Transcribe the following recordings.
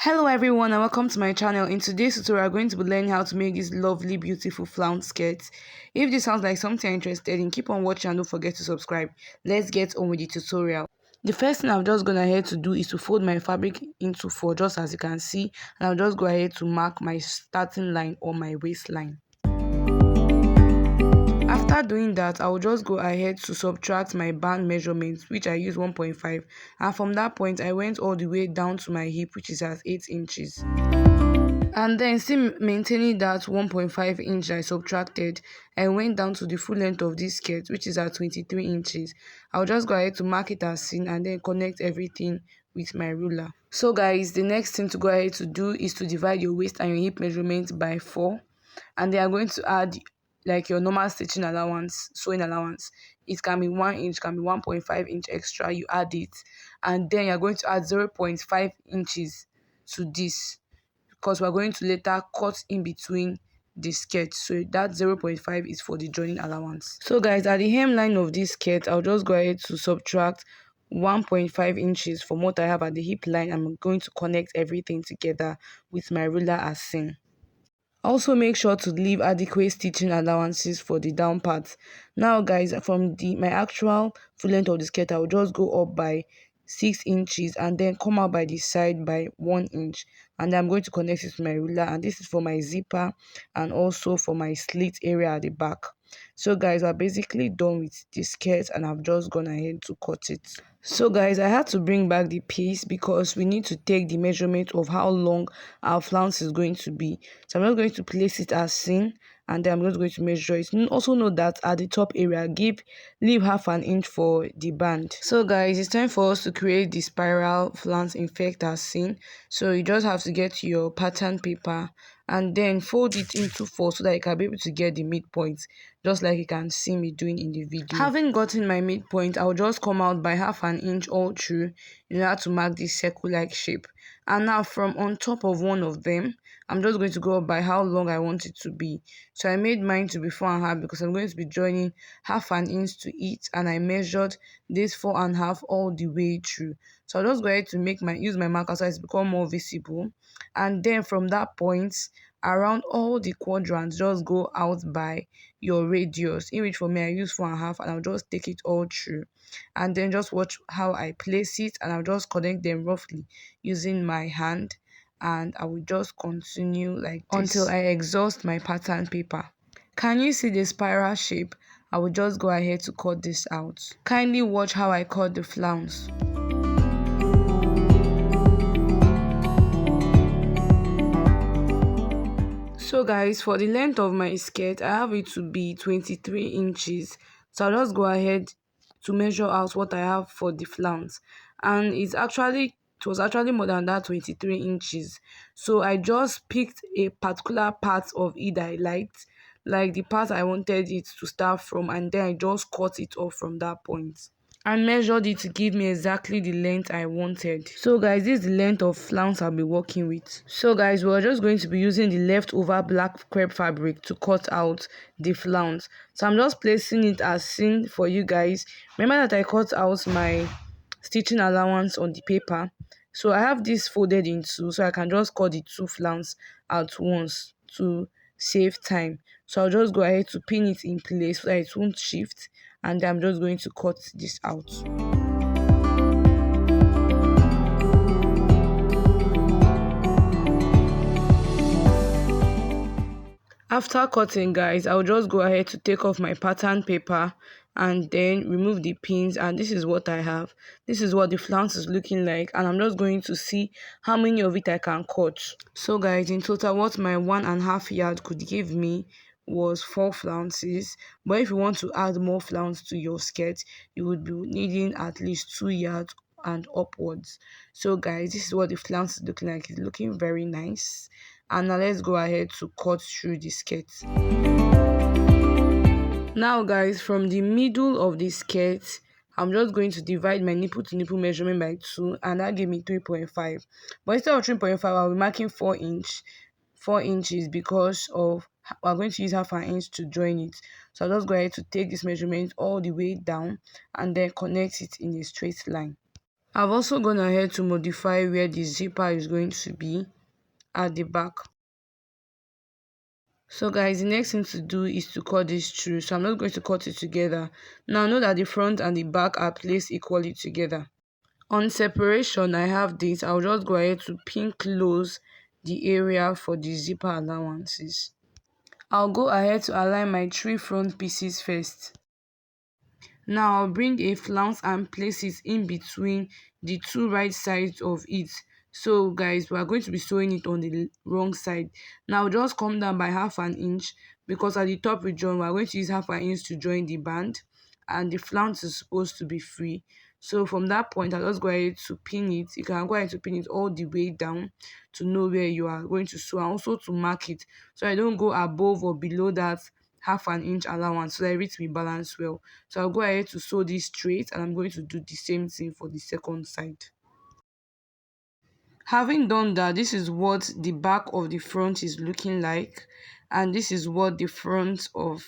Hello everyone and welcome to my channel. In today's tutorial, I'm going to be learning how to make this lovely beautiful flounce skirt. If this sounds like something you're interested in, keep on watching and don't forget to subscribe. Let's get on with the tutorial. The first thing I'm just going ahead to do is to fold my fabric into four, just as you can see, and I'll just go ahead to mark my starting line or my waistline. After doing that, I will just go ahead to subtract my band measurements, which I use 1.5, and from that point I went all the way down to my hip, which is at 8 inches. And then, still maintaining that 1.5 inch I subtracted, I went down to the full length of this skirt, which is at 23 inches. I'll just go ahead to mark it as seen and then connect everything with my ruler. So guys, the next thing to go ahead to do is to divide your waist and your hip measurement by 4, and then I'm going to add like your normal stitching allowance, sewing allowance. It can be 1 inch, can be 1.5 inch extra, you add it, and then you're going to add 0.5 inches to this, because we're going to later cut in between the skirt, so that 0.5 is for the joining allowance. So guys, at the hemline of this skirt, I'll just go ahead to subtract 1.5 inches from what I have at the hip line. I'm going to connect everything together with my ruler as seen. Also make sure to leave adequate stitching allowances for the down part. Now guys, from my actual full length of the skirt, I'll just go up by 6 inches and then come out by the side by 1 inch, and then I'm going to connect it to my ruler, and this is for my zipper and also for my slit area at the back. So guys, we're basically done with the skirt and I've just gone ahead to cut it. So guys, I had to bring back the piece because we need to take the measurement of how long our flounce is going to be. So I'm not going to place it as seen, and then I'm just going to measure it. Also note that at the top area, leave half an inch for the band. So guys, it's time for us to create the spiral flounce effect as seen. So you just have to get your pattern paper and then fold it into 4 so that you can be able to get the midpoint, just like you can see me doing in the video. Having gotten my midpoint, I'll just come out by half an inch all through in order to mark this circle-like shape. And now from on top of one of them, I'm just going to go up by how long I want it to be. So I made mine to be 4.5 because I'm going to be joining half an inch to each, and I measured this 4.5 all the way through. So I'll just go ahead to use my marker so it's become more visible, and then from that point around all the quadrants, just go out by your radius, in which for me I use 4.5, and I'll just take it all through, and then just watch how I place it, and I'll just connect them roughly using my hand, and I will just continue like this until I exhaust my pattern paper. Can you see the spiral shape? I will just go ahead to cut this out. Kindly watch how I cut the flounce. So guys, for the length of my skirt, I have it to be 23 inches. So I'll just go ahead to measure out what I have for the flounce, and it was actually more than that 23 inches. So I just picked a particular part of it I liked, like the part I wanted it to start from, and then I just cut it off from that point and measured it to give me exactly the length I wanted. So guys, this is the length of flounce I'll be working with. So guys, we're just going to be using the leftover black crepe fabric to cut out the flounce. So I'm just placing it as seen for you guys. Remember that I cut out my stitching allowance on the paper, so I have this folded in two, so I can just cut the 2 flounce at once to save time. So I'll just go ahead to pin it in place so that it won't shift, and I'm just going to cut this out. After cutting guys, I'll just go ahead to take off my pattern paper and then remove the pins, and this is what I have. This is what the flounce is looking like, and I'm just going to see how many of it I can cut. So guys, in total what my 1.5 yard could give me was 4 flounces, but if you want to add more flounce to your skirt, you would be needing at least 2 yards and upwards. So guys, this is what the flounce is looking like. It's looking very nice, and now let's go ahead to cut through the skirt. Now guys, from the middle of the skirt, I'm just going to divide my nipple to nipple measurement by 2, and that gave me 3.5. But instead of 3.5, I'll be marking 4 inches because we're going to use half an inch to join it. So I'll just go ahead to take this measurement all the way down and then connect it in a straight line. I've also gone ahead to modify where the zipper is going to be at the back. So guys, the next thing to do is to cut this through. So I'm not going to cut it together. Now know that the front and the back are placed equally together. On separation, I have this. I'll just go ahead to pin close the area for the zipper allowances. I'll go ahead to align my three front pieces first. Now I'll bring a flounce and place it in between the two right sides of it. So guys, we are going to be sewing it on the wrong side. Now just come down by half an inch, because at the top region we are going to use half an inch to join the band, and the flounce is supposed to be free. So from that point, I'll just go ahead to pin it. You can go ahead to pin it all the way down to know where you are going to sew, and also to mark it so I don't go above or below that half an inch allowance, so that everything will balance well. So I'll go ahead to sew this straight, and I'm going to do the same thing for the second side. Having done that, this is what the back of the front is looking like, and this is what the front of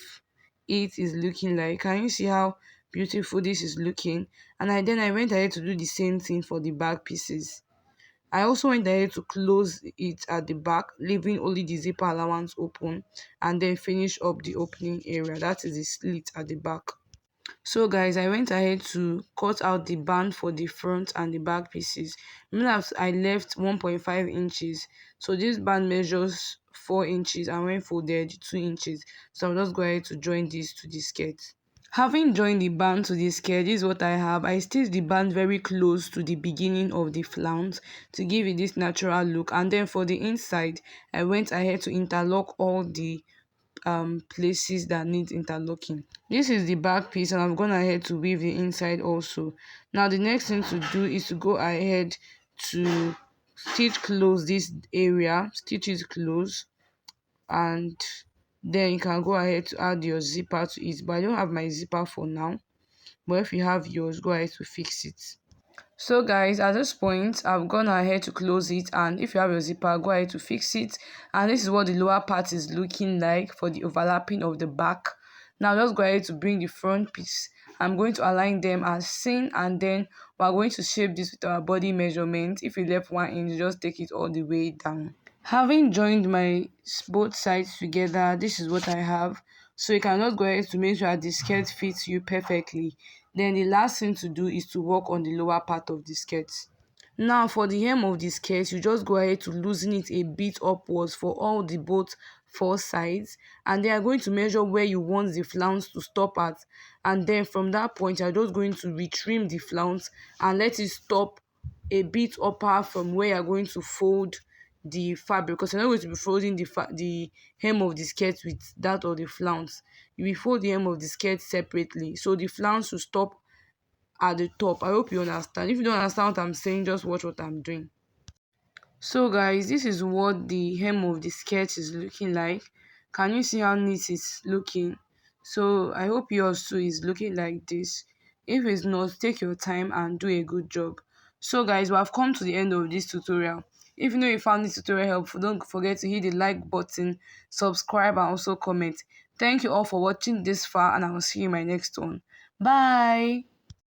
it is looking like. Can you see how beautiful this is looking? And I went ahead to do the same thing for the back pieces. I also went ahead to close it at the back, leaving only the zipper allowance open, and then finish up the opening area. That is the slit at the back. So guys, I went ahead to cut out the band for the front and the back pieces. Remember that I left 1.5 inches. So this band measures 4 inches, and when folded 2 inches. So I'll just go ahead to join this to the skirt. Having joined the band to the skirt, this is what I have. I stitched the band very close to the beginning of the flounce to give it this natural look. And then for the inside, I went ahead to interlock all the places that need interlocking. This is the back piece, and I've gone ahead to weave the inside also. Now the next thing to do is to go ahead to stitch close this area, stitch it close, and then you can go ahead to add your zipper to it. But I don't have my zipper for now, but if you have yours, go ahead to fix it. So guys, at this point I've gone ahead to close it, and if you have your zipper, go ahead to fix it. And this is what the lower part is looking like for the overlapping of the back. Now just go ahead to bring the front piece. I'm going to align them as seen, and then we're going to shape this with our body measurement. If you left 1 inch, just take it all the way down. Having joined my both sides together, this is what I have. So you can just go ahead to make sure that the skirt fits you perfectly. Then the last thing to do is to work on the lower part of the skirt. Now for the hem of the skirt, you just go ahead to loosen it a bit upwards for all the both four sides, and they are going to measure where you want the flounce to stop at, and then from that point you're just going to retrim the flounce and let it stop a bit upper from where you're going to fold the fabric, because you're not going to be folding the hem of the skirt with that of the flounce. You will fold the hem of the skirt separately, so the flounce will stop at the top. I hope you understand. If you don't understand what I'm saying, just watch what I'm doing. So guys, this is what the hem of the skirt is looking like. Can you see how neat it's looking? So I hope yours too is looking like this. If it's not, take your time and do a good job. So guys, we have come to the end of this tutorial. If you know you found this tutorial helpful, don't forget to hit the like button, subscribe, and also comment. Thank you all for watching this far, and I will see you in my next one. Bye.